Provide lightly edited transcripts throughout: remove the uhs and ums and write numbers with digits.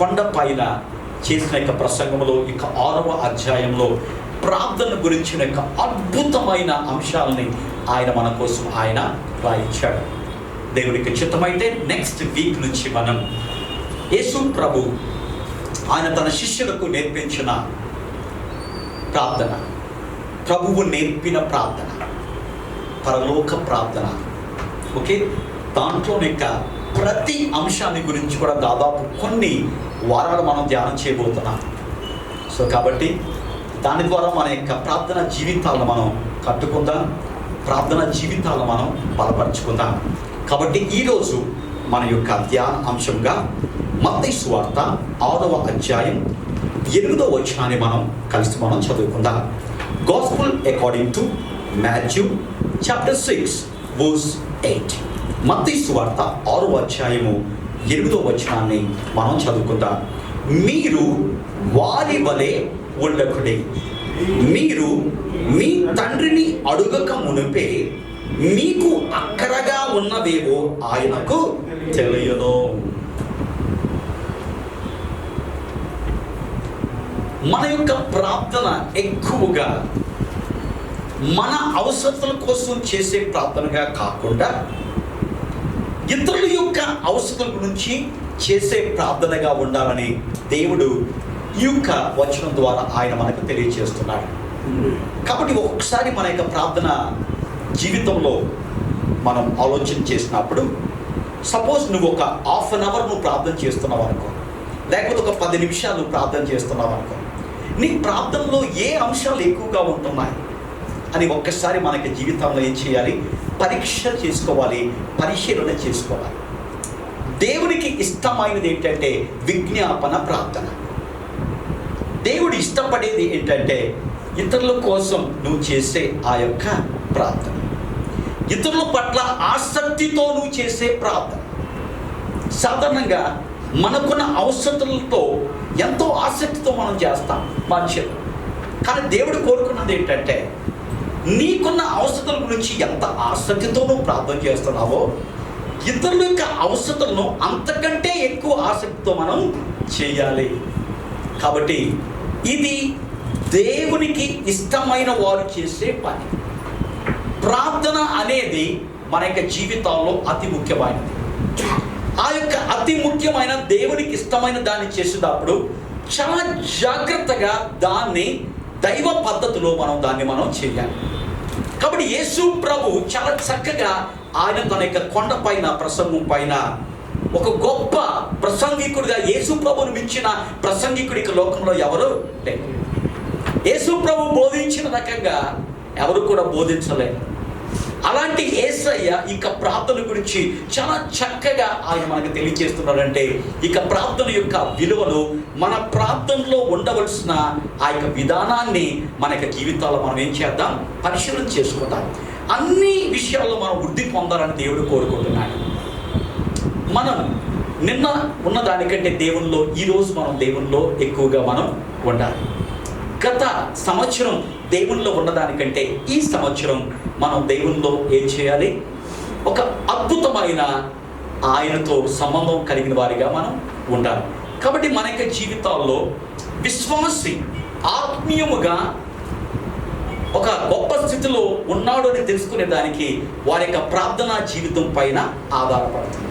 కొండ పైన చేసిన యొక్క ప్రసంగంలో ఇక 6వ అధ్యాయంలో ప్రార్థన గురించిన యొక్క అద్భుతమైన అంశాలని ఆయన మన కోసం ఆయన రాయించాడు. దేవుడికి చిత్తమైతే నెక్స్ట్ వీక్ నుంచి మనం యేసు ప్రభు ఆయన తన శిష్యులకు నేర్పించిన ప్రార్థన, ప్రభువు నేర్పిన ప్రార్థన, పరలోక ప్రార్థన, ఓకే, దాంట్లోని యొక్క ప్రతి అంశాన్ని గురించి కూడా దాదాపు కొన్ని వారాలు మనం ధ్యానం చేయబోతున్నాం. సో కాబట్టి దాని ద్వారా మన యొక్క ప్రార్థన జీవితాలను మనం కట్టుకుందాం, ప్రార్థన జీవితాలను మనం బలపరుచుకుందాం. కాబట్టి ఈరోజు మన యొక్క ధ్యాన అంశంగా మత్తయి సువార్త 6వ అధ్యాయం 8వ వచనాన్ని మనం చదువుకుందాం. Gospel according to Matthew chapter 6 verse 8. మత్తయి సువార్త 6వ అధ్యాయము 8వ వచనాన్ని మనం చదువుకుందాం. మీరు వారి వలె ఉండకుడి, మీరు మీ తండ్రిని అడుగక మునిపే మీకు అక్కరగా ఉన్నవేవో ఆయనకు తెలియదు. మన యొక్క ప్రార్థన ఎక్కువగా మన అవసరతల కోసం చేసే ప్రార్థనగా కాకుండా ఇతరుల యొక్క అవసరతల గురించి చేసే ప్రార్థనగా ఉండాలని దేవుడు ఈ యొక్క వచనం ద్వారా ఆయన మనకు తెలియజేస్తున్నాడు. కాబట్టి ఒకసారి మన యొక్క ప్రార్థన జీవితంలో మనం ఆలోచన చేసినప్పుడు, సపోజ్ నువ్వు ఒక ½ an hour నువ్వు ప్రార్థన చేస్తున్నావు అనుకో, లేకపోతే ఒక 10 నిమిషాలు నువ్వు ప్రార్థన చేస్తున్నావు అనుకో, నీ ప్రార్థనలో ఏ అంశాలు ఎక్కువగా ఉంటున్నాయి అని ఒక్కసారి మనకి జీవితంలో ఏం చేయాలి? పరీక్ష చేసుకోవాలి, పరిశీలన చేసుకోవాలి. దేవునికి ఇష్టమైనది ఏంటంటే విజ్ఞాపన ప్రార్థన. దేవుడు ఇష్టపడేది ఏంటంటే ఇతరుల కోసం నువ్వు చేసే ఆ యొక్క ప్రార్థన, ఇతరుల పట్ల ఆసక్తితో నువ్వు చేసే ప్రార్థన. సాధారణంగా మనకున్న అవసరతలతో ఎంతో ఆసక్తితో మనం చేస్తాం మనుషులు. కానీ దేవుడు కోరుకున్నది ఏంటంటే నీకున్న అవసరతల గురించి ఎంత ఆసక్తితో నువ్వు ప్రార్థన చేస్తున్నావో ఇతరుల యొక్క అవసరతలను అంతకంటే ఎక్కువ ఆసక్తితో మనం చేయాలి. కాబట్టి ఇది దేవునికి ఇష్టమైన వారు చేసే పని. ప్రార్థన అనేది మన యొక్క జీవితాల్లో అతి ముఖ్యమైనది. ఆ యొక్క అతి ముఖ్యమైన దేవునికి ఇష్టమైన దాన్ని చేసేటప్పుడు చాలా జాగ్రత్తగా దాన్ని దైవ పద్ధతిలో మనం చేయాలి. కాబట్టి యేసు ప్రభు చాలా చక్కగా ఆయన తన యొక్క కొండ పైన ప్రసంగం పైన ఒక గొప్ప ప్రసంగికుడిగా, యేసు ప్రభుని మించిన ప్రసంగికుడికి లోకంలో ఎవరు లేరు. యేసు ప్రభు బోధించిన రకంగా ఎవరు కూడా బోధించలేరు. అలాంటి యేసయ్య ఇక ప్రార్థన గురించి చాలా చక్కగా ఆయన మనకు తెలియజేస్తున్నాడంటే ఇక ప్రార్థన యొక్క విలువలు, మన ప్రార్థనలో ఉండవలసిన ఆ యొక్క విధానాన్ని మన యొక్క జీవితాల్లో మనం ఏం చేద్దాం? పరిశీలన చేసుకుందాం. అన్ని విషయాల్లో మనం వృద్ధి పొందాలని దేవుడు కోరుకుంటున్నాడు. మనం నిన్న ఉన్న దానికంటే దేవునిలో ఈరోజు మనం దేవునిలో ఎక్కువగా మనం ఉండాలి. గత సంవత్సరం దేవునిలో ఉన్నదానికంటే ఈ సంవత్సరం మనం దేవునిలో ఏం చేయాలి? ఒక అద్భుతమైన ఆయనతో సంబంధం కలిగిన వారిగా మనం ఉండాలి. కాబట్టి మన యొక్క జీవితాల్లో విశ్వాసి ఆత్మీయముగా ఒక గొప్ప స్థితిలో ఉన్నాడు అని తెలుసుకునే దానికి వారి యొక్క ప్రార్థనా జీవితం పైన ఆధారపడుతుంది.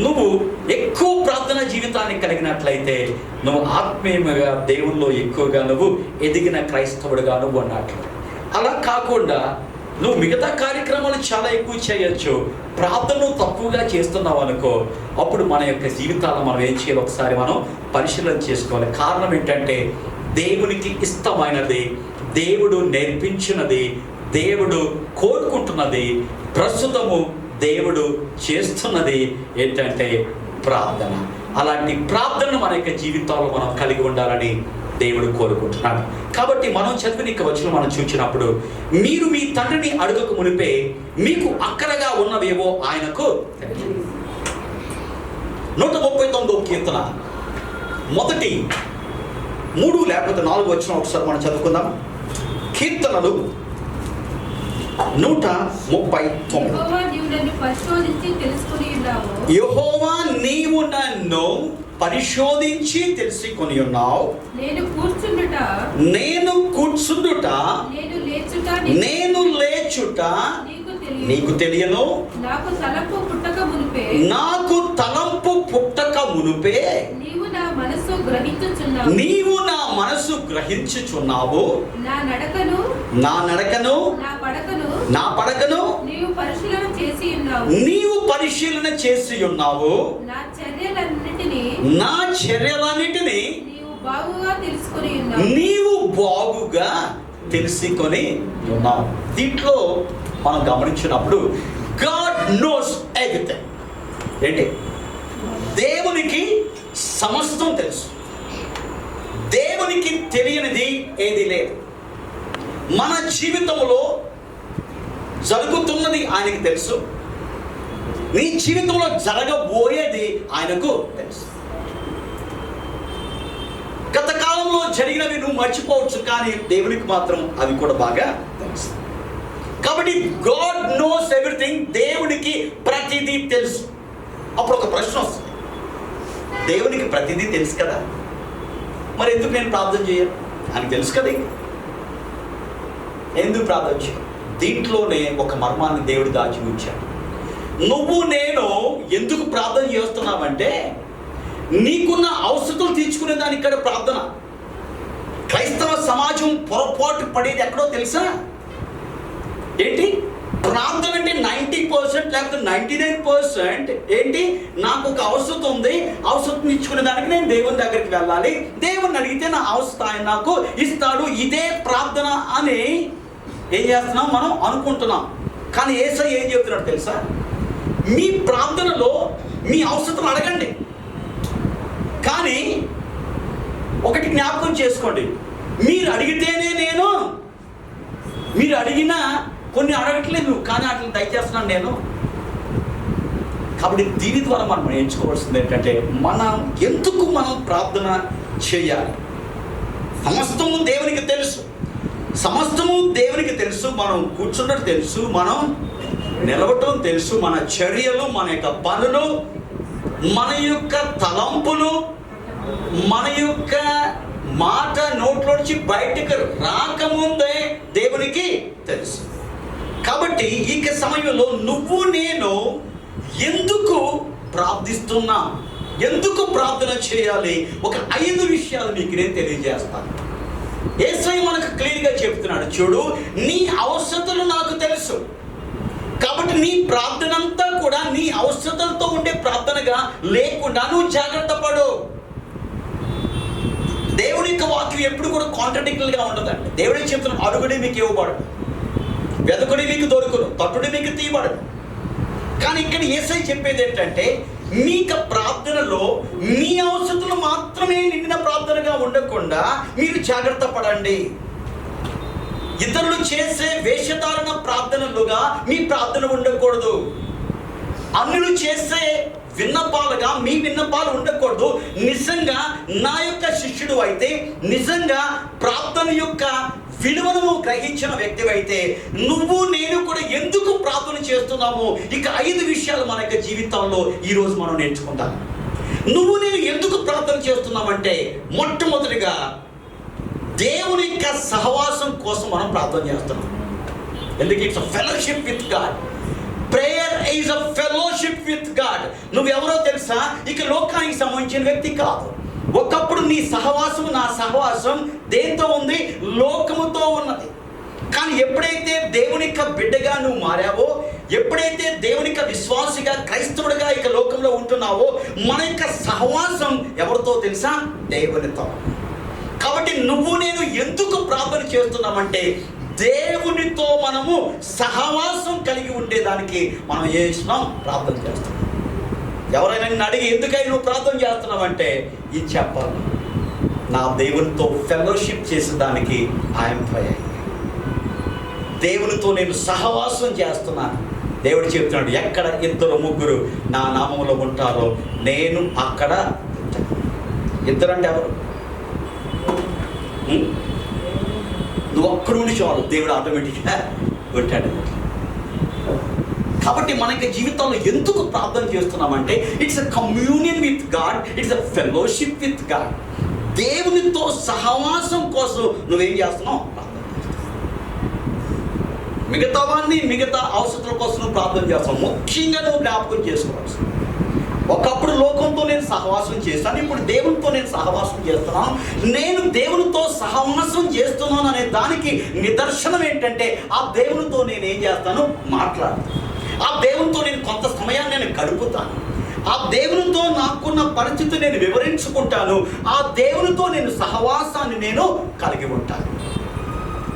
నువ్వు ఎక్కువ ప్రార్థనా జీవితాన్ని కలిగినట్లయితే నువ్వు ఆత్మీయంగా దేవుల్లో ఎక్కువగా నువ్వు ఎదిగిన క్రైస్తవుడుగా నువ్వు అన్నట్లు. అలా కాకుండా నువ్వు మిగతా కార్యక్రమాలు చాలా ఎక్కువ చేయొచ్చు, ప్రార్థనను తక్కువగా చేస్తున్నావు అనుకో, అప్పుడు మన యొక్క జీవితాలను మనం ఏం చేయాలి? ఒకసారి మనం పరిశీలన చేసుకోవాలి. కారణం ఏంటంటే దేవునికి ఇష్టమైనది, దేవుడు నేర్పించినది, దేవుడు కోరుకుంటున్నది, ప్రస్తుతము దేవుడు చేస్తున్నది ఏంటంటే ప్రార్థన. అలాంటి ప్రార్థన మన యొక్క జీవితాల్లో మనం కలిగి ఉండాలని దేవుడు కోరుకుంటున్నాడు. కాబట్టి మనం చదివిన వచనం మనం చూసినప్పుడు, మీరు మీ తండ్రిని అడుగక మునిపే మీకు అక్కరగా ఉన్నవేవో ఆయనకు. 139వ కీర్తన మొదటి 3 లేకపోతే 4 వచనం ఒకసారి మనం చదువుకుందాం. కీర్తనలు 139. యెహోవా నీవు నన్ను పరిశోధించి తెలుసుకొని ఉన్నావు. నేను కూర్చుండుట నేను లేచుట నీకు తెలియను. నాకు తలంపు పుట్టక మునుపే నీవు నా మనసు గ్రహించుచున్నావు. నా నడకను నా పడకను నీవు పరిశీలన చేసి ఉన్నావు. నా చర్యలన్నిటినీ నీవు బాగుగా తెలుసుకొని ఉన్నావు. దీంట్లో మనం గమనించినప్పుడు గాడ్ నోస్ ఎవ్రీథింగ్. ఏంటి? దేవునికి సమస్తం తెలుసు. దేవునికి తెలియనిది ఏది లేదు. మన జీవితంలో జరుగుతున్నది ఆయనకి తెలుసు. నీ జీవితంలో జరగబోయేది ఆయనకు తెలుసు. గత కాలంలో జరిగినవి నువ్వు మర్చిపోవచ్చు, కానీ దేవునికి మాత్రం అవి కూడా బాగా తెలుసు. కాబట్టి గాడ్ నోస్ ఎవ్రీథింగ్. దేవునికి ప్రతిదీ తెలుసు. అప్పుడు ఒక ప్రశ్న వస్తుంది, దేవునికి ప్రతిదీ తెలుసు కదా, మరి ఎందుకు నేను ప్రార్థన చేయను? అని తెలుసు కదా, ఎందుకు ప్రార్థన చేయను? దీంట్లోనే ఒక మర్మాన్ని దేవుడు దాచి ఉంచాడు. నువ్వు నేను ఎందుకు ప్రార్థన చేస్తున్నావంటే నీకున్న అవసరాలు తీర్చుకునే దాని ఇక్కడ ప్రార్థన. క్రైస్తవ సమాజం పొరపాటు పడేది ఎక్కడో తెలుసా? ఏంటి? ప్రార్థన అంటే 90% లేకపోతే 99% ఏంటి? నాకు ఒక అవసరం ఉంది, అవసరం ఇచ్చుకునే దానికి నేను దేవుని దగ్గరికి వెళ్ళాలి, దేవుని అడిగితే నా అవసరం ఆయన నాకు ఇస్తాడు, ఇదే ప్రార్థన అని ఏం చేస్తున్నాం మనం అనుకుంటున్నాం. కానీ యేసయ్య ఏం చెప్తున్నాడు తెలుసా? మీ ప్రార్థనలో మీ అవసరం అడగండి, కానీ ఒకటి జ్ఞాపకం చేసుకోండి, మీరు అడిగితేనే నేను, మీరు అడిగినా కొన్ని అడగట్లేదు కానీ వాటిని దయచేస్తున్నాను నేను. కాబట్టి దీని ద్వారా మనం ఎంచుకోవాల్సింది ఏంటంటే ఎందుకు మనం ప్రార్థన చేయాలి? సమస్తము దేవునికి తెలుసు. సమస్తము దేవునికి తెలుసు. మనం కూర్చున్నట్టు తెలుసు, మనం నిలవటం తెలుసు, మన చర్యలు, మన యొక్క పనులు, మన యొక్క తలంపులు, మన యొక్క మాట నోట్లోంచి బయటకు రాకముందే దేవునికి తెలుసు. కాబట్టి ఈ సమయంలో నువ్వు నేను ఎందుకు ప్రార్థిస్తున్నా, ఎందుకు ప్రార్థన చేయాలి? ఒక 5 విషయాలు మీకు నేను తెలియజేస్తాను. యేసయ్య మనకు క్లియర్గా చెప్తున్నాడు, చూడు, నీ అవసరతలు నాకు తెలుసు. కాబట్టి నీ ప్రార్థన అంతా కూడా నీ అవసరతలతో ఉండే ప్రార్థనగా లేకుండా నువ్వు జాగ్రత్త పడు. దేవుని యొక్క వాక్యం ఎప్పుడు కూడా కాంట్రడిక్టరీగా ఉండదండి. దేవుడికి చెప్తున్నాడు, అడుగుడి మీకు ఇవ్వబడదు, వెదకుడి మీకు దొరుకును, తట్టుడి మీకు తీయబడదు. కానీ ఇక్కడ యేసయ్య చెప్పేది ఏంటంటే మీకు ప్రార్థనలో మీ అవసరతలు మాత్రమే నిండిన ప్రార్థనగా ఉండకుండా మీరు జాగ్రత్త పడండి. ఇతరులు చేసే వేషధారణ ప్రార్థనలుగా మీ ప్రార్థన ఉండకూడదు. అన్యులు చేసే విన్నపాలుగా మీ విన్నపాలు ఉండకూడదు. నిజంగా నా యొక్క శిష్యుడు అయితే, నిజంగా ప్రార్థన యొక్క విలువను గ్రహించిన వ్యక్తి అయితే నువ్వు నేను కూడా ఎందుకు ప్రార్థన చేస్తున్నాము? ఇక 5 విషయాలు మన యొక్క జీవితంలో ఈరోజు మనం నేర్చుకుంటాం. నువ్వు నేను ఎందుకు ప్రార్థన చేస్తున్నామంటే మొట్టమొదటిగా దేవుని యొక్క సహవాసం కోసం మనం ప్రార్థన చేస్తున్నాం. ఎందుకు? It's a fellowship with God. Prayer is a fellowship with God. నువ్వెవరో తెలుసా? ఇక లోకానికి సంబంధించిన వ్యక్తి కాదు. ఒకప్పుడు నీ సహవాసం, నా సహవాసం దేంతో ఉంది? లోకముతో ఉన్నది. కానీ ఎప్పుడైతే దేవుని యొక్క బిడ్డగా నువ్వు మారావో, ఎప్పుడైతే దేవుని యొక్క విశ్వాసిగా, క్రైస్తవుడిగా ఇక లోకంలో ఉంటున్నావో, మన యొక్క సహవాసం ఎవరితో తెలుసా? దేవునితో. కాబట్టి నువ్వు నేను ఎందుకు ప్రార్థన చేస్తున్నామంటే దేవునితో మనము సహవాసం కలిగి ఉండేదానికి మనం ఏం చేస్తున్నాం? ప్రార్థన చేస్తున్నాం. ఎవరైనా నిన్ను అడిగి ఎందుకై నువ్వు ప్రార్థన చేస్తున్నావంటే ఇది చెప్పాలి, నా దేవునితో ఫెలోషిప్ చేసేదానికి ఐఎమ్ ప్రేయింగ్. దేవునితో నేను సహవాసం చేస్తున్నాను. దేవుడు చెప్తున్నాడు, ఎక్కడ 2-3 నా నామములో ఉంటారో నేను అక్కడ ఉంటాను. 2 అంటే ఎవరు? నువ్వు ఒక్కడు ఉండి చాలు, దేవుడు ఆటోమేటిక్గా ఉంటాడు. కాబట్టి మనకి జీవితంలో ఎందుకు ప్రార్థన చేస్తున్నామంటే it's a communion with God, it's a fellowship with God. దేవునితో సహవాసం కోసం నువ్వేం చేస్తున్నావు? ప్రార్థన చేస్తున్నావు. మిగతా అవసరాల కోసం నువ్వు ప్రార్థన చేస్తావు. ముఖ్యంగా నువ్వు జ్ఞాపకం చేసుకోవాల్సి, ఒకప్పుడు లోకంతో నేను సహవాసం చేస్తాను, ఇప్పుడు దేవునితో నేను సహవాసం చేస్తున్నాను. నేను దేవునితో సహవాసం చేస్తున్నాను అనే దానికి నిదర్శనం ఏంటంటే ఆ దేవునితో నేను ఏం చేస్తాను? మాట్లాడతాను. ఆ దేవునితో నేను కొంత సమయాన్ని నేను గడుపుతాను. ఆ దేవునితో నాకున్న పరిస్థితి నేను వివరించుకుంటాను. ఆ దేవునితో నేను సహవాసాన్ని నేను కలిగి ఉంటాను.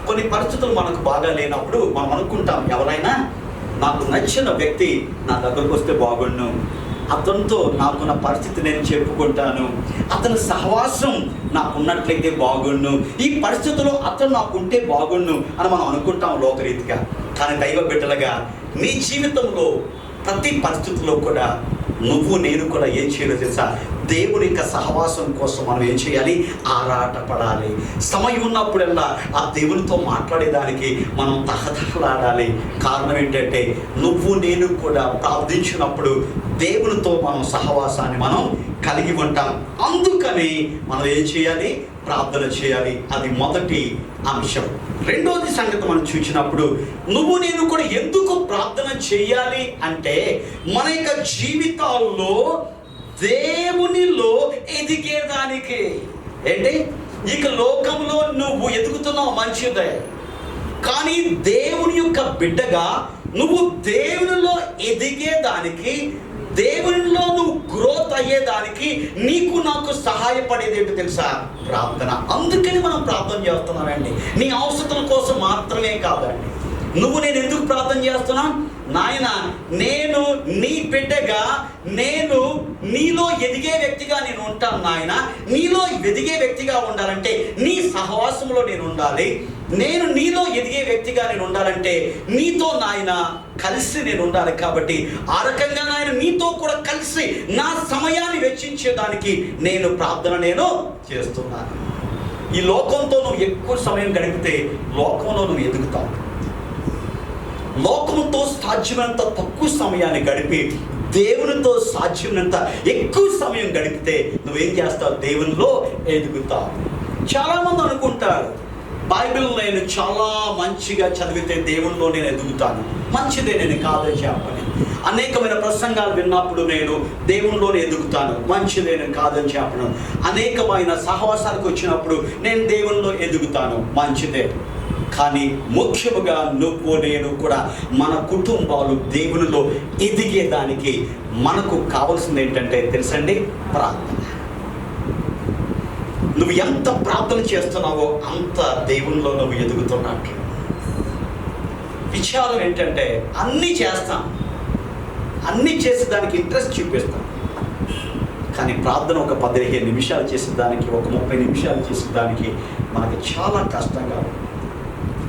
కొన్ని పరిస్థితులు మనకు బాగా లేనప్పుడు మనం అనుకుంటాం, ఎవరైనా నాకు నచ్చిన వ్యక్తి నా దగ్గరకు వస్తే బాగుండు, అతనితో నాకున్న పరిస్థితి నేను చెప్పుకుంటాను, అతని సహవాసం నాకు ఉన్నట్లయితే బాగుండు, ఈ పరిస్థితుల్లో అతను నాకుంటే బాగుండు అని మనం అనుకుంటాం లోకరీతిగా. కానీ దైవ బిడ్డలుగా నీ జీవితంలో ప్రతి పరిస్థితుల్లో కూడా నువ్వు నేను కూడా ఏం చేయాలో తెలుసా? దేవుని యొక్క సహవాసం కోసం మనం ఏం చేయాలి? ఆరాటపడాలి. సమయం ఉన్నప్పుడల్లా ఆ దేవునితో మాట్లాడేదానికి మనం తహతహలాడాలి. కారణం ఏంటంటే నువ్వు నేను కూడా ప్రార్థించినప్పుడు దేవునితో మనం సహవాసాన్ని మనం కలిగి ఉంటాం. అందుకని మనం ఏం చేయాలి? ప్రార్థన చేయాలి. అది మొదటి అంశం. రెండోది సంగతి మనం చూసినప్పుడు నువ్వు నేను కూడా ఎందుకు ప్రార్థన చేయాలి అంటే మన యొక్క జీవితాల్లో దేవునిలో ఎదిగేదానికి. ఏంటి? ఇక లోకంలో నువ్వు ఎదుగుతున్నావు, మంచిదే. కానీ దేవుని యొక్క బిడ్డగా నువ్వు దేవునిలో ఎదిగేదానికి, దేవునిలో నువ్వు గ్రోత్ అయ్యేదానికి నీకు నాకు సహాయపడేది ఏంటో తెలుసా? ప్రార్థన. అందుకని మనం ప్రార్థన చేస్తున్నామండి. నీ అవసరాల కోసం మాత్రమే కాదండి. నువ్వు నేను ఎందుకు ప్రార్థన చేస్తున్నా? నాయన, నేను నీ బిడ్డగా, నేను నీలో ఎదిగే వ్యక్తిగా నేను ఉంటాను నాయన. నీలో ఎదిగే వ్యక్తిగా ఉండాలంటే నీ సహవాసంలో నేను ఉండాలి. నేను నీలో ఎదిగే వ్యక్తిగా నేను ఉండాలంటే నీతో నాయన కలిసి నేను ఉండాలి. కాబట్టి ఆ రకంగా నాయన నీతో కూడా కలిసి నా సమయాన్ని వెచ్చించేదానికి నేను ప్రార్థన నేను చేస్తున్నాను. ఈ లోకంతో నువ్వు ఎక్కువ సమయం గడిపితే లోకంలో నువ్వు ఎదుగుతావు. లోకంతో సాధ్యమైనంత తక్కువ సమయాన్ని గడిపి దేవునితో సాధ్యమైనంత ఎక్కువ సమయం గడిపితే నువ్వేం చేస్తావు? దేవునిలో ఎదుగుతావు. చాలామంది అనుకుంటారు, బైబిల్ నేను చాలా మంచిగా చదివితే దేవునిలో నేను ఎదుగుతాను. మంచిదే, నేను కాదని చెప్పని. అనేకమైన ప్రసంగాలు విన్నప్పుడు నేను దేవునిలోనే ఎదుగుతాను. మంచిదే, నేను కాదని చెప్పను. అనేకమైన సహవాసాలకు వచ్చినప్పుడు నేను దేవునిలో ఎదుగుతాను. మంచిదే. కానీ ముఖ్యముగా నువ్వు నేను కూడా మన కుటుంబాలు దేవునిలో ఎదిగేదానికి మనకు కావాల్సింది ఏంటంటే తెలుసండి? ప్రార్థన. నువ్వు ఎంత ప్రార్థన చేస్తున్నావో అంత దేవునిలో నువ్వు ఎదుగుతున్నట్టు. విషయాలు ఏంటంటే అన్నీ చేస్తాం, అన్నీ చేసేదానికి ఇంట్రెస్ట్ చూపిస్తాం. కానీ ప్రార్థన ఒక 15 నిమిషాలు చేసేదానికి, ఒక 30 నిమిషాలు చేసేదానికి మనకి చాలా కష్టంగా ఉంది.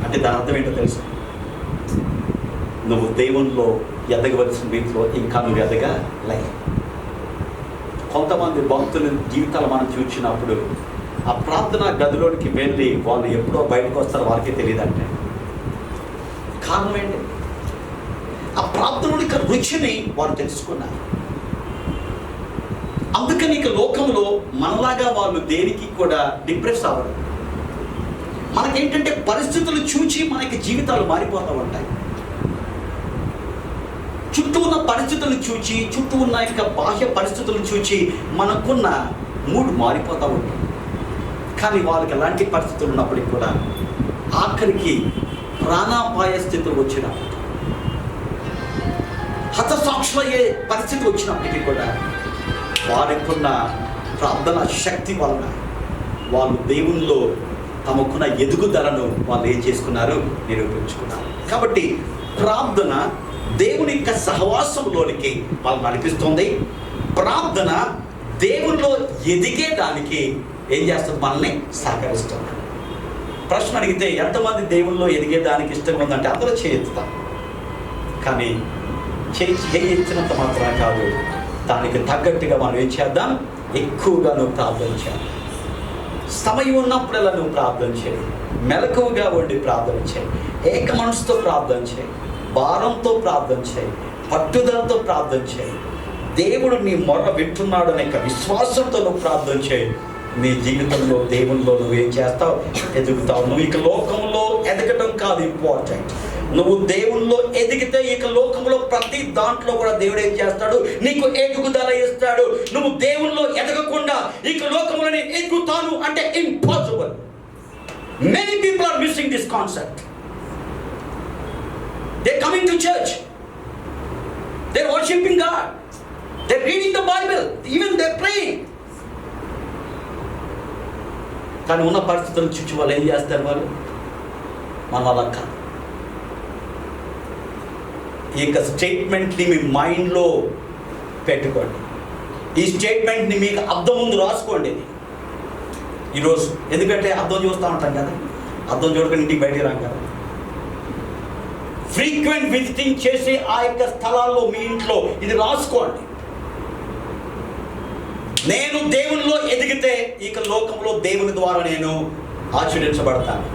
అంటే దాని అర్థం ఏంటో తెలుసు? నువ్వు దేవునిలో ఎదగవలసిన రీతిలో ఇంకా నువ్వు ఎదగలే. కొంతమంది భక్తుల జీవితాలు మనం చూసినప్పుడు ఆ ప్రార్థన గదిలోనికి వెళ్ళి వాళ్ళు ఎప్పుడో బయటకు వస్తారో వారికే తెలియదంటే కారణం ఏంటి? ఆ ప్రార్థన రుచిని వారు తెలుసుకున్నారు. అందుకని ఇక లోకంలో మనలాగా వాళ్ళు దేనికి కూడా డిప్రెస్ అవ్వరు. మనకేంటంటే పరిస్థితులు చూచి మనకి జీవితాలు మారిపోతూ ఉంటాయి. చుట్టూ ఉన్న పరిస్థితులను చూచి, చుట్టూ ఉన్న యొక్క బాహ్య పరిస్థితులను చూచి మనకున్న మూడ్ మారిపోతూ ఉంటుంది. కానీ వాళ్ళకి ఎలాంటి పరిస్థితులు ఉన్నప్పటికీ కూడా ఆఖరికి ప్రాణాపాయ స్థితులు వచ్చినప్పుడు, హతసాక్షులయ్యే పరిస్థితి వచ్చినప్పటికీ కూడా వారికున్న ప్రార్థన శక్తి వలన వాళ్ళు దేవునిలో తమకున్న ఎదుగుదలను వాళ్ళు ఏం చేసుకున్నారు? నిరూపించుకున్నారు. కాబట్టి ప్రార్థన దేవుని యొక్క సహవాసంలోనికి వాళ్ళు నడిపిస్తుంది. ప్రార్థన దేవునిలో ఎదిగేదానికి ఏం చేస్తుంది? మనల్ని సహకరిస్తుంది. ప్రశ్న అడిగితే ఎంతమంది దేవునిలో ఎదిగేదానికి ఇష్టంగా ఉందంటే అందరూ చేయెత్తుతాం. కానీ చేయించినంత మాత్రమే కాదు, దానికి తగ్గట్టుగా మనం ఏం చేద్దాం? ఎక్కువగా నువ్వు ప్రార్థన చేయాలి. సమయం ఉన్నప్పుడల్లా నువ్వు ప్రార్థన చేయి. మెలకువగా ఉండి ప్రార్థన చేయి. ఏక మనసుతో ప్రార్థన చేయి. భారంతో ప్రార్థన చేయి. పట్టుదలతో ప్రార్థన చేయి. దేవుడు నీ మొర వింటున్నాడు అనే విశ్వాసంతో నువ్వు ప్రార్థన చేయి. నీ జీవితంలో దేవునిలో నువ్వేం చేస్తావు? ఎదుగుతావు. నువ్వు ఇక లోకంలో ఎదగడం కాదు ఇంపార్టెంట్. నువ్వు దేవుల్లో ఎదిగితే ఇక లోకంలో ప్రతి దాంట్లో కూడా దేవుడు ఏం చేస్తాడు? నీకు ఎదుగుదల ఇస్తాడు. నువ్వు దేవుల్లో ఎదగకుండా ఇక లోకంలో నేను ఎదుగుతాను అంటే impossible. Many people are missing this concept. They coming to church, they worshipping God, they reading the Bible, even they praying. కానీ ఉన్న పరిస్థితులను చూసి వాళ్ళు ఏం చేస్తారు? వాళ్ళు మన వాళ్ళ కాదు. ఈ యొక్క స్టేట్మెంట్ని మీ మైండ్లో పెట్టుకోండి. ఈ స్టేట్మెంట్ని మీకు అద్దం ముందు రాసుకోండి ఈరోజు. ఎందుకంటే అద్దం చూస్తూ ఉంటాం కదా, అద్దం చూడకుండా ఇంటికి బయటికి రాం కదా. ఫ్రీక్వెంట్ విజిటింగ్ చేసే ఆ యొక్క స్థలాల్లో మీ ఇంట్లో ఇది రాసుకోండి. నేను దేవునిలో ఎదిగితే ఇక లోకంలో దేవుని ద్వారా నేను ఆచరించబడతాను.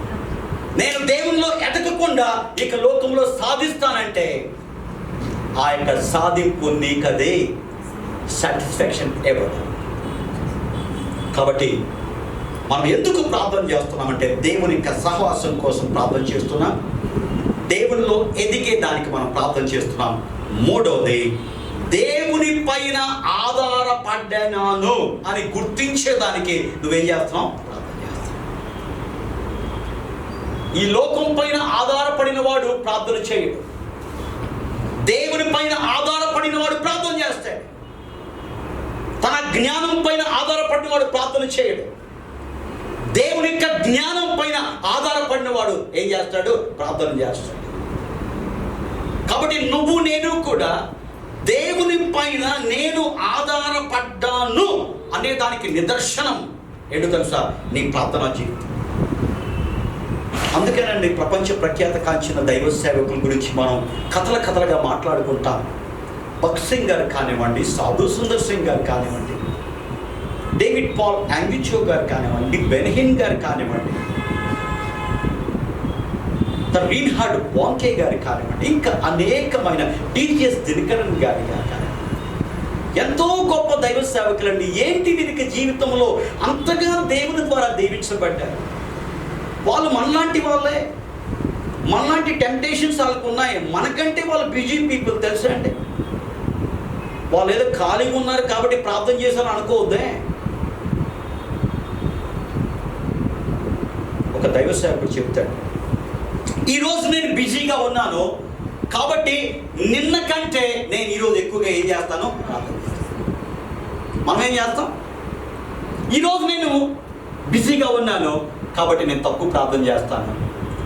నేను దేవునిలో ఎదగకుండా ఇక లోకంలో సాధిస్తానంటే ఆ యొక్క సాధింపు నీకదే సాటిస్ఫాక్షన్ ఇవ్వదు. కాబట్టి మనం ఎందుకు ప్రార్థన చేస్తున్నామంటే దేవుని యొక్క సహవాసం కోసం ప్రార్థన చేస్తున్నాం. దేవునిలో ఎదిగే దానికి మనం ప్రార్థన చేస్తున్నాం. మూడవది, దేవుని పైన ఆధారపడ్డాను అని గుర్తించేదానికి నువ్వేం చేస్తున్నావు? ప్రార్థన చేస్తున్నావు. ఈ లోకం పైన ఆధారపడిన వాడు ప్రార్థన చేయడు. దేవుని పైన ఆధారపడిన వాడు ప్రార్థన చేస్తాడు. తన జ్ఞానం పైన ఆధారపడిన వాడు ప్రార్థన చేయడు. దేవుని యొక్క జ్ఞానం పైన ఆధారపడిన వాడు ఏం చేస్తాడు? ప్రార్థన చేస్తాడు. కాబట్టి నువ్వు నేను కూడా దేవుని పైన నేను ఆధారపడ్డాను అనే దానికి నిదర్శనం ఏంటో తెలుసా? నీ ప్రార్థనా జీవితం. అందుకేనండి ప్రపంచ ప్రఖ్యాత కాంచిన దైవ సేవకుల గురించి మనం కథలుగా మాట్లాడుకుంటాం. భగత్ సింగ్ గారు కానివ్వండి, సాధు సుందర్ సింగ్ గారు కానివ్వండి, డేవిడ్ పాల్ యాంగిచో గారు కానివ్వండి, బెన్హిన్ గారు కానివ్వండి, రీన్హార్డ్ బాంకే గారు కానివ్వండి, ఇంకా అనేకమైన టీటీఎస్ దినకరన్ గారి కానివ్వండి, ఎంతో గొప్ప దైవ సేవకులండి. ఏంటి వీరికి జీవితంలో అంతగా దేవుని ద్వారా దీవించబడ్డారు. వాళ్ళు మనలాంటి వాళ్ళే. మనలాంటి టెంప్టేషన్స్ వాళ్ళకు ఉన్నాయి. మనకంటే వాళ్ళు బిజీ పీపుల్ తెలుసా అండి. వాళ్ళు ఏదో ఖాళీగా ఉన్నారు కాబట్టి ప్రార్థన చేశారు అనుకోవద్దే. ఒక దైవ సేవకుడు చెప్తాడు, ఈరోజు నేను బిజీగా ఉన్నాను కాబట్టి నిన్న కంటే నేను ఈరోజు ఎక్కువగా ఏం చేస్తాను? ప్రార్థన చేస్తాను. మనం ఏం చేస్తాం? ఈరోజు నేను బిజీగా ఉన్నాను కాబట్టి నేను తక్కువ ప్రార్థన చేస్తాను.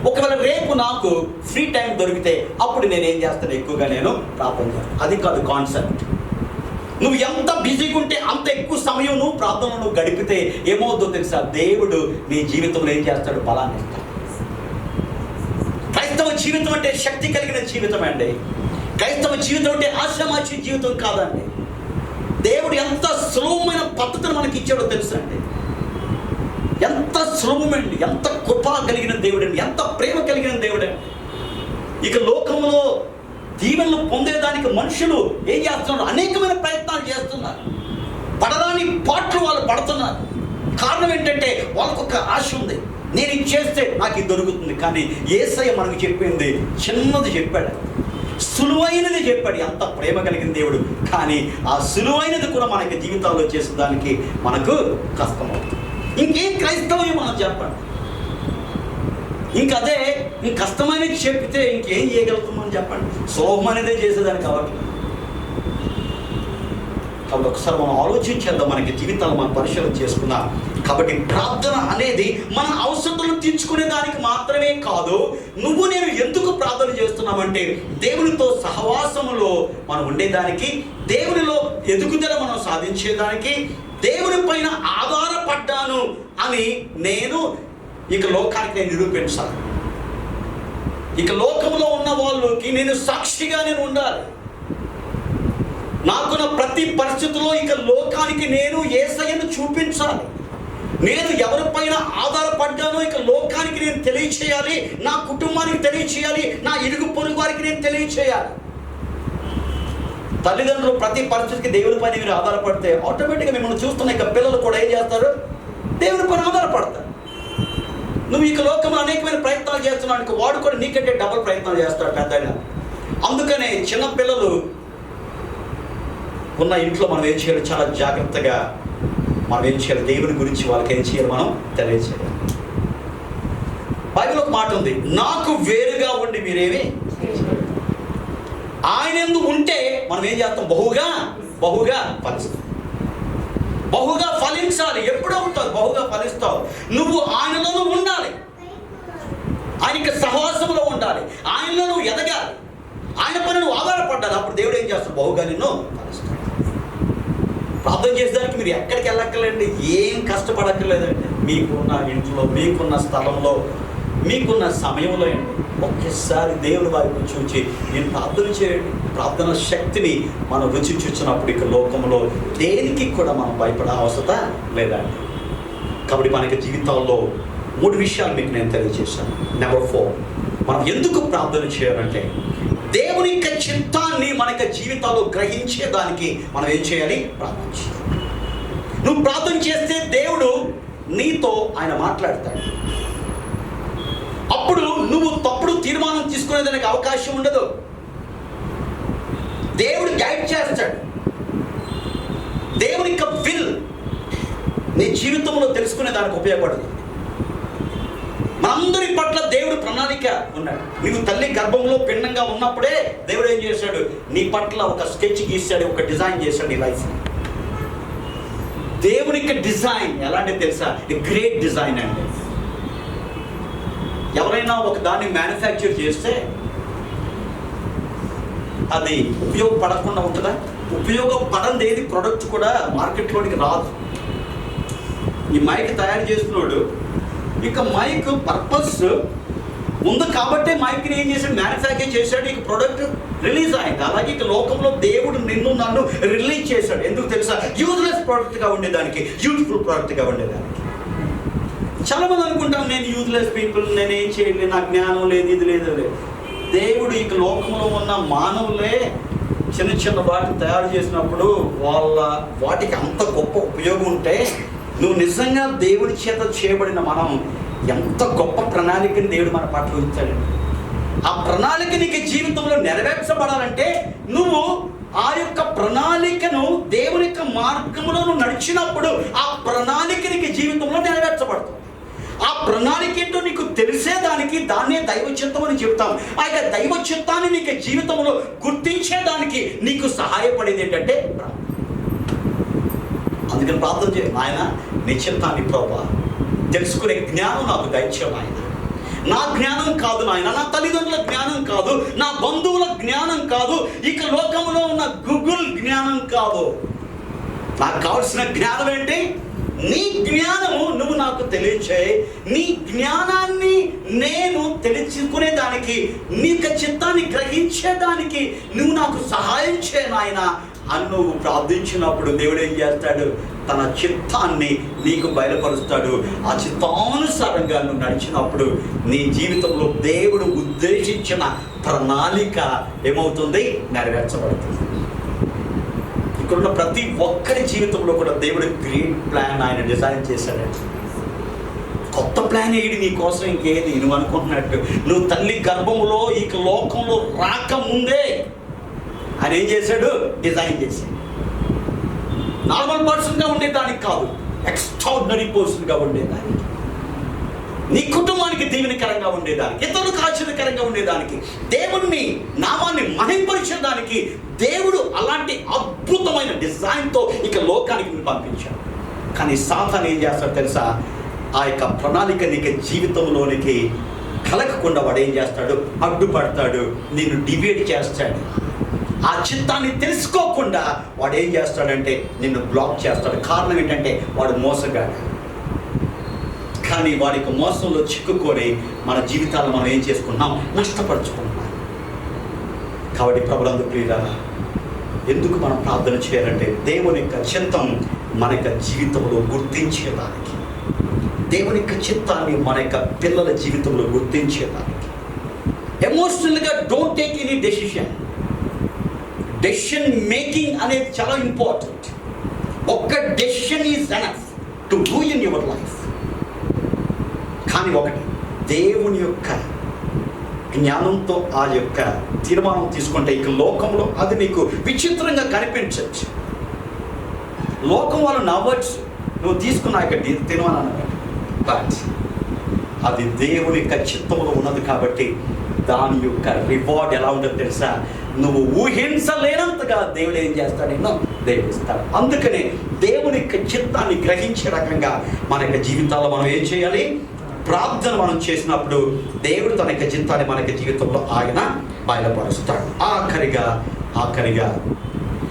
ఒకవేళ రేపు నాకు ఫ్రీ టైం దొరికితే అప్పుడు నేను ఏం చేస్తాను? ఎక్కువగా నేను ప్రార్థన చేస్తాను. అది కాదు కాన్సెప్ట్. నువ్వు ఎంత బిజీగా ఉంటే అంత ఎక్కువ సమయం నువ్వు ప్రార్థనలో నువ్వు గడిపితే ఏమవుతుందో తెలుసా? దేవుడు నీ జీవితంలో ఏం చేస్తాడు? బలాన్ని ఇస్తాడు. క్రైస్తవ జీవితం అంటే శక్తి కలిగిన జీవితం అండి. క్రైస్తవ జీవితం అంటే ఆశామాచి జీవితం కాదండి. దేవుడు ఎంత సులభమైన పద్ధతిని మనకి ఇచ్చాడో తెలుసా అండి. ఎంత సులభమండి, ఎంత కృప కలిగిన దేవుడండి, ఎంత ప్రేమ కలిగిన దేవుడండి. ఇక లోకంలో దీవెనలు పొందేదానికి మనుషులు ఏం చేస్తున్నారు? అనేకమైన ప్రయత్నాలు చేస్తున్నారు. పడరాని పాటలు వాళ్ళు పడుతున్నారు. కారణం ఏంటంటే వాళ్ళకొక ఆశ ఉంది, నేను ఇది చేస్తే నాకు ఇది దొరుకుతుంది. కానీ యేసయ్య మనకు చెప్పింది చిన్నది చెప్పాడు, సులువైనది చెప్పాడు. ఎంత ప్రేమ కలిగిన దేవుడు. కానీ ఆ సులువైనది కూడా మనకి జీవితాల్లో చేసేదానికి మనకు కష్టమవుతుంది. ఇంకేం క్రైస్తవం మనం చెప్పండి. ఇంకదే ఇంక కష్టమైనది చెప్పితే ఇంకేం చేయగలుగుతామని చెప్పండి. సులభమైనదే చేసేదాన్ని కాబట్టి ఒకసారి మనం ఆలోచించేద్దాం. మనకి జీవితాలు మనం పరిశీలన చేసుకున్నాం. కాబట్టి ప్రార్థన అనేది మన అవసరాలను తీర్చుకునే దానికి మాత్రమే కాదు. నువ్వు నేను ఎందుకు ప్రార్థన చేస్తున్నామంటే దేవునితో సహవాసములో మనం ఉండేదానికి, దేవునిలో ఎదుగుదల మనం సాధించేదానికి, దేవుని పైన ఆధారపడ్డాను అని నేను ఇక లోకానికి నేను నిరూపించాలి. ఇక లోకంలో ఉన్న వాళ్ళకి నేను సాక్షిగా నేను ఉండాలి. నాకున్న ప్రతి పరిస్థితుల్లో ఇక లోకానికి నేను యేసయ్యను చూపించాలి. నేను ఎవరిపైన ఆధారపడ్డానో ఇక లోకానికి నేను తెలియచేయాలి, నా కుటుంబానికి తెలియచేయాలి, నా ఇరుగు పొరుగు వారికి నేను తెలియచేయాలి. తల్లిదండ్రులు ప్రతి పరిస్థితికి దేవుని పైన మీరు ఆధారపడితే ఆటోమేటిక్గా మిమ్మల్ని చూస్తున్న ఇక పిల్లలు కూడా ఏం చేస్తారు? దేవుని పైన ఆధారపడతారు. నువ్వు ఇక లోకంలో అనేకమైన ప్రయత్నాలు చేస్తున్నావు, వాడు కూడా నీకంటే డబుల్ ప్రయత్నాలు చేస్తాడు పెద్దగా. అందుకనే చిన్న పిల్లలు ఉన్న ఇంట్లో మనం ఏం చేయాలి? చాలా జాగ్రత్తగా మనం ఏం చేయాలి? దేవుని గురించి వాళ్ళకి ఏం చేయాలి? మనం తెలియజేయాలి. బైబిల్ ఒక మాట ఉంది, నాకు వేరుగా ఉండి మీరేమి ఆయన యందు ఉంటే మనం ఏం చేస్తాం? బహుగా ఫలిస్తాం. బహుగా ఫలించాలి. ఎప్పుడు అవుతావు? బహుగా ఫలిస్తావు. నువ్వు ఆయనలో ఉండాలి, ఆయనకి సహవాసంలో ఉండాలి, ఆయనలో నువ్వు ఎదగాలి, ఆయన పని నువ్వు ఆధారపడ్డాలి. అప్పుడు దేవుడు ఏం చేస్తాడు? బహుగా నిన్ను ఫలిస్తాడు. ప్రార్థన చేసేదానికి మీరు ఎక్కడికి వెళ్ళక్కర్లేండి, ఏం కష్టపడక్కర్లేదండి. మీకున్న ఇంట్లో, మీకున్న స్థలంలో, మీకున్న సమయంలో అండి ఒక్కసారి దేవుని వైపు చూచి నేను ప్రార్థన చేయండి. ప్రార్థన శక్తిని మనం రుచి చూచినప్పుడు ఇక లోకంలో దేనికి కూడా మనం భయపడే అవసరం లేదండి. కాబట్టి మనకి జీవితాల్లో 3 విషయాలు మీకు నేను తెలియజేశాను. నెంబర్ 4, మనం ఎందుకు ప్రార్థన చేయాలంటే దేవుని యొక్క చిత్తాన్ని మన యొక్క జీవితాల్లో గ్రహించేదానికి మనం ఏం చేయాలి? ప్రార్థన చేయాలి. నువ్వు ప్రార్థన చేస్తే దేవుడు నీతో ఆయన మాట్లాడతాడు. అప్పుడు నువ్వు తప్పుడు తీర్మానం తీసుకునేదానికి అవకాశం ఉండదు. దేవుడు గైడ్ చేస్తాడు. దేవుని యొక్క విల్ నీ జీవితంలో తెలుసుకునే దానికి ఉపయోగపడదు. మనందరి పట్ల దేవుడు ప్రణాళిక ఉన్నాడు. నీవు తల్లి గర్భంలో పిండంగా ఉన్నప్పుడే దేవుడు ఏం చేశాడు? నీ పట్ల ఒక స్కెచ్ గీశాడు, ఒక డిజైన్ చేశాడు నీ లైఫ్. దేవుని యొక్క డిజైన్ ఎలాంటి తెలుసా? గ్రేట్ డిజైన్ అండి. ఎవరైనా ఒక దాన్ని మ్యానుఫ్యాక్చర్ చేస్తే అది ఉపయోగపడకుండా ఉంటుందా? ఉపయోగపడంది ఏది ప్రోడక్ట్ కూడా మార్కెట్లోనికి రాదు. ఈ మైక్ తయారు చేస్తున్నాడు, ఇక మైక్ పర్పస్ ఉంది కాబట్టి మైక్ని ఏం చేశాడు? మ్యానుఫ్యాక్చర్ చేశాడు, ఇక ప్రోడక్ట్ రిలీజ్ అయింది. అలాగే ఇక లోకంలో దేవుడు నిన్ను నన్ను రిలీజ్ చేశాడు. ఎందుకు తెలుసా? యూజ్లెస్ ప్రోడక్ట్గా ఉండేదానికి, యూజ్ఫుల్ ప్రోడక్ట్గా ఉండేదానికి. చాలా మంది అనుకుంటాం, నేను యూజ్లెస్ పీపుల్, నేనేం చేయలేదు, నాకు జ్ఞానం లేదు, ఇది లేదు. దేవుడు ఇక లోకంలో ఉన్న మానవులే చిన్న చిన్న వాటిని తయారు చేసినప్పుడు వాటికి అంత గొప్ప ఉపయోగం ఉంటే నువ్వు నిజంగా దేవుడి చేత చేయబడిన మనం ఎంత గొప్ప ప్రణాళికని దేవుడు మన పట్ల ఉంచాడు. ఆ ప్రణాళిక నీకు జీవితంలో నెరవేర్చబడాలంటే నువ్వు ఆ యొక్క ప్రణాళికను దేవుని యొక్క మార్గంలో నువ్వు నడిచినప్పుడు ఆ ప్రణాళిక నీకు జీవితంలో నెరవేర్చబడుతుంది. ఆ ప్రణాళిక ఏంటో నీకు తెలిసేదానికి దాన్నే దైవ చిత్తం అని చెప్తాం. ఆ యొక్క దైవ చిత్తాన్ని నీకు జీవితంలో గుర్తించేదానికి నీకు సహాయపడేది ఏంటంటే ప్రార్థన. అందుకని ప్రార్థన చేయ, ఆయన నీ చిత్తాన్ని ప్రభువా తెలుసుకునే జ్ఞానం నాకు దయచేయం. ఆయన నా జ్ఞానం కాదు నాయన, నా తల్లిదండ్రుల జ్ఞానం కాదు, నా బంధువుల జ్ఞానం కాదు, ఇక లోకంలో ఉన్న గూగుల్ జ్ఞానం కాదు. నాకు కావాల్సిన జ్ఞానం ఏంటి? నీ జ్ఞానము నువ్వు నాకు తెలియచేయి. నీ జ్ఞానాన్ని నేను తెలుసుకునేదానికి, నీ యొక్క చిత్తాన్ని గ్రహించేదానికి నువ్వు నాకు సహాయం చేయ నాయన అని నువ్వు ప్రార్థించినప్పుడు దేవుడు ఏం చేస్తాడు? తన చిత్తాన్ని నీకు బయలుపరుస్తాడు. ఆ చిత్తానుసారంగా నువ్వు నడిచినప్పుడు నీ జీవితంలో దేవుడు ఉద్దేశించిన ప్రణాళిక ఏమవుతుంది? నెరవేర్చబడుతుంది. ఇక్కడున్న ప్రతి ఒక్కరి జీవితంలో కూడా దేవుడు గ్రేట్ ప్లాన్ ఆయన డిజైన్ చేశాడు. కొత్త ప్లాన్ ఏది నీ కోసం? ఇంకేది నువ్వు అనుకుంటున్నట్టు? నువ్వు తల్లి గర్భంలో ఈ లోకంలో రాకముందే ఆయన ఏం చేశాడు? డిజైన్ చేశాడు. నార్మల్ పర్సన్గా ఉండేదానికి కాదు, ఎక్స్ట్రాడినరీ పర్సన్గా ఉండేదానికి, నీ కుటుంబానికి దీవెనకరంగా ఉండేదానికి, ఇతరులకు ఆశ్చర్యకరంగా ఉండేదానికి, దేవుణ్ణి నామాన్ని మహింపరిచేదానికి దేవుడు అలాంటి అద్భుతమైన డిజైన్తో ఇక లోకానికి పంపించాడు. కానీ సాతాను ఏం చేస్తాడు తెలుసా? ఆ యొక్క ప్రణాళిక నీకు జీవితంలోనికి కలగకుండా వాడు ఏం చేస్తాడు? అడ్డుపడతాడు, నిన్ను డిబేట్ చేస్తాడు. ఆ చిత్తాన్ని తెలుసుకోకుండా వాడు ఏం చేస్తాడంటే నిన్ను బ్లాక్ చేస్తాడు. కారణం ఏంటంటే వాడు మోసగాడు. కానీ వాడికి మోసంలో చిక్కుకొని మన జీవితాలను మనం ఏం చేసుకుంటున్నాం? నష్టపరుచుకుంటున్నాం. కాబట్టి ప్రభునందు ప్రియులారా, ఎందుకు మనం ప్రార్థన చేయాలంటే దేవుని యొక్క చిత్తం మన యొక్క జీవితంలో గుర్తించేదానికి, దేవుని యొక్క చిత్తాన్ని మన యొక్క పిల్లల జీవితంలో గుర్తించేదానికి. ఎమోషనల్గా don't take any decision, decision making అనేది చాలా ఇంపార్టెంట్. ఒక్క decision is enough to do in your life. కానీ ఒకటి, దేవుని యొక్క జ్ఞానంతో ఆ యొక్క తీర్మానం తీసుకుంటే ఇక లోకంలో అది నీకు విచిత్రంగా కనిపించవచ్చు. లోకం వాళ్ళు నవ్వచ్చు, నువ్వు తీసుకున్న యొక్క తీర్మానం, బట్ అది దేవుని యొక్క చిత్తంలో ఉన్నది కాబట్టి దాని యొక్క రివార్డ్ ఎలా ఉంటుందో తెలుసా? నువ్వు ఊహించలేనంతగా దేవుడు ఏం చేస్తాడేనో దేవుడు ఇస్తాడు. అందుకనే దేవుని యొక్క చిత్తాన్ని గ్రహించే రకంగా మన యొక్క జీవితాల్లో మనం ఏం చేయాలి? ప్రార్థన మనం చేసినప్పుడు దేవుడు తన యొక్క చిత్తాన్ని మన యొక్క జీవితంలో ఆయన బయలుపరుస్తాడు. ఆఖరిగా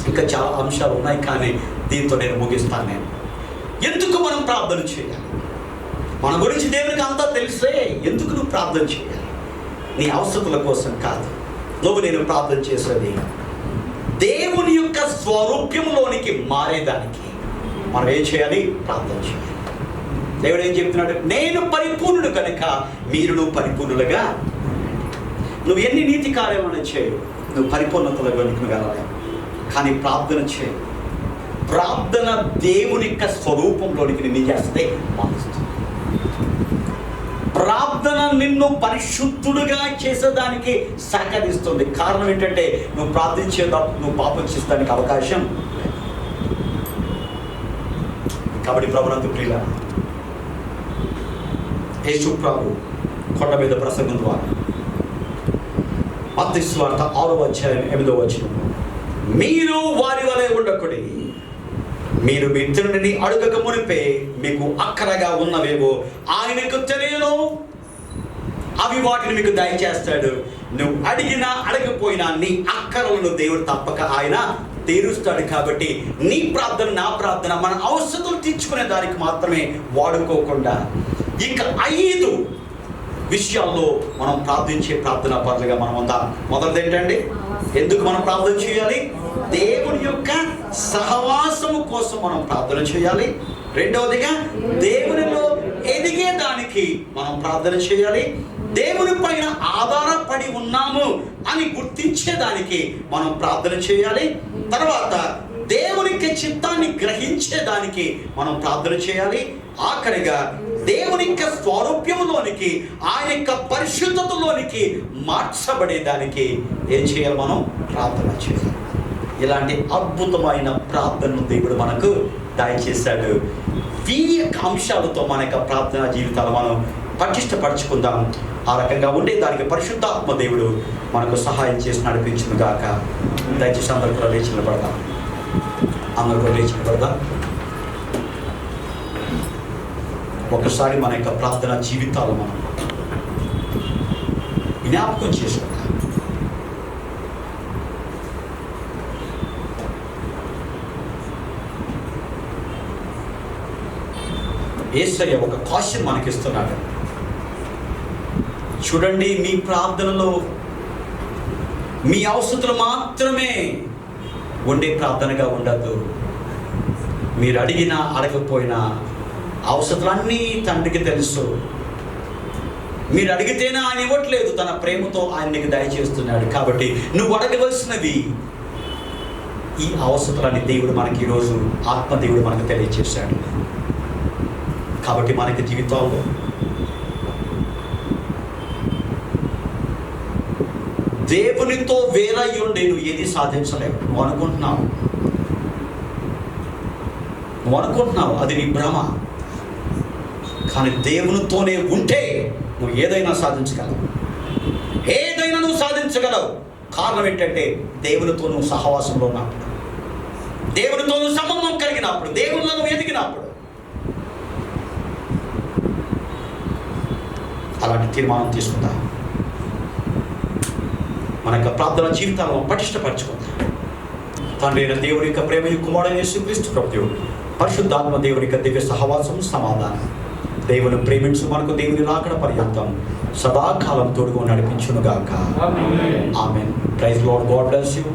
ఇంకా చాలా అంశాలు ఉన్నాయి, కానీ దీంతో నేను ముగిస్తాను. నేను ఎందుకు మనం ప్రార్థన చేయాలి? మన గురించి దేవునికి అంతా తెలిసే ఎందుకు నువ్వు ప్రార్థన చేయాలి? నీ అవసరతల కోసం కాదు. నేను ప్రార్థన చేసేది దేవుని యొక్క స్వరూప్యంలోనికి మారేదానికి మనం ఏం చేయాలి? ప్రార్థన చేయాలి. దేవుడు ఏం చెప్తున్నాడు? నేను పరిపూర్ణుడు కనుక మీరును పరిపూర్ణులుగా. నువ్వు ఎన్ని నీతి కార్యాలను చేయు, నువ్వు పరిపూర్ణతలోనికి వెళ్ళలేవు. కానీ ప్రార్థన చేయి. ప్రార్థన దేవుని యొక్క స్వరూపంలోనికి నిన్ను చేస్తే మారుస్తుంది. ప్రార్థన నిన్ను పరిశుద్ధుడుగా చేసేదానికి సహకరిస్తుంది. కారణం ఏంటంటే నువ్వు ప్రార్థించేటప్పుడు నువ్వు పాపం చేసేదానికి అవకాశం. కాబట్టి ప్రభునందు ప్రియుల, యేసు ప్రభు కొండ మీద ప్రసంగం ద్వారా మత్తయి సువార్త 6వ అధ్యాయం 8వ వచనం, మీరు వారి వలె ఉండకుడి, మీరు మీ తండ్రిని అడుగక మునిపే మీకు అక్కరగా ఉన్నవేవో ఆయనకు తెలియను, అవి వాటిని మీకు దయచేస్తాడు. నువ్వు అడిగినా అడగపోయినా నీ అక్కరలను దేవుడు తప్పక ఆయన తీరుస్తాడు. కాబట్టి నీ ప్రార్థన, నా ప్రార్థన మన అవసరతలు తీర్చుకునే దానికి మాత్రమే వాడుకోకుండా ఇక 5 విషయాల్లో మనం ప్రార్థించే ప్రార్థనా పరులుగా మనం ఉందాం. మొదటిది ఏంటండి? ఎందుకు మనం ప్రార్థన చేయాలి? దేవుని యొక్క సహవాసము కోసం మనం ప్రార్థన చేయాలి. రెండవదిగా దేవునిలో ఎదిగేదానికి మనం ప్రార్థన చేయాలి. దేవుని పైన ఆధారపడి ఉన్నాము అని గుర్తించేదానికి మనం ప్రార్థన చేయాలి. తర్వాత దేవునికి చిత్తాన్ని గ్రహించేదానికి మనం ప్రార్థన చేయాలి. ఆఖరిగా దేవుని యొక్క స్వరూప్యములోనికి, ఆయన యొక్క పరిశుద్ధతలోనికి మార్చబడేదానికి ఏం చేయాలి? మనం ప్రార్థన చేయాలి. ఇలాంటి అద్భుతమైన ప్రార్థనను దేవుడు మనకు దయచేశాడు. వీరి యొక్క అంశాలతో మన యొక్క ప్రార్థనా జీవితాలు మనం పటిష్టపరచుకుందాం. ఆ రకంగా ఉండే దానికి పరిశుద్ధాత్మ దేవుడు మనకు సహాయం చేసి నడిపించును గాక. దయచేసి అందరూ కూడా లేచి నిలబడదాం. ఒకసారి మన యొక్క ప్రార్థనా జీవితాలు మనం జ్ఞాపకం చేసుకుందాం. యేసయ్య ఒక కాషన్ మనకిస్తున్నాడు. చూడండి, మీ ప్రార్థనలో మీ అవసరతలు మాత్రమే ఉండే ప్రార్థనగా ఉండద్దు. మీరు అడిగినా అడగకపోయినా అవసరతలన్నీ తండ్రికి తెలుసు. మీరు అడిగితేనే ఆయన ఇవ్వట్లేదు, తన ప్రేమతో ఆయన నీకు దయచేస్తున్నాడు. కాబట్టి నువ్వు అడగవలసినవి ఈ అవసరతలని దేవుడు మనకి ఈరోజు ఆత్మదేవుడు మనకు తెలియజేశాడు. కాబట్టి మనకి జీవితాల్లో దేవునితో వేరై ఉండి నువ్వు ఏది సాధించలేవు. నువ్వు అనుకుంటున్నావు అది నీ భ్రమ. కానీ దేవునితోనే ఉంటే నువ్వు ఏదైనా సాధించగలవు. నువ్వు సాధించగలవు. కారణం ఏంటంటే దేవునితో నువ్వు సహవాసంలో ఉన్నప్పుడు, దేవునితో నువ్వు సంబంధం కలిగినప్పుడు, దేవునిలో నువ్వు ఎదిగినప్పుడు. అలాంటి తీర్మానం తీసుకుందా మన యొక్క ప్రార్థన జీవితాలను పటిష్టపరచుకుందాం. తండ్రి అయిన దేవుని యొక్క ప్రేమ, కుమారుడైన యేసుక్రీస్తు ప్రభువు, పరిశుద్ధాత్మ దేవుని యొక్క దివ్య సహవాసం, సమాధానం దేవుని ప్రేమించు మనకు దేవుని రాకడ పర్యంతం సదాకాలం తోడుగా నడిపించును గాక. Amen. Praise Lord. God bless you.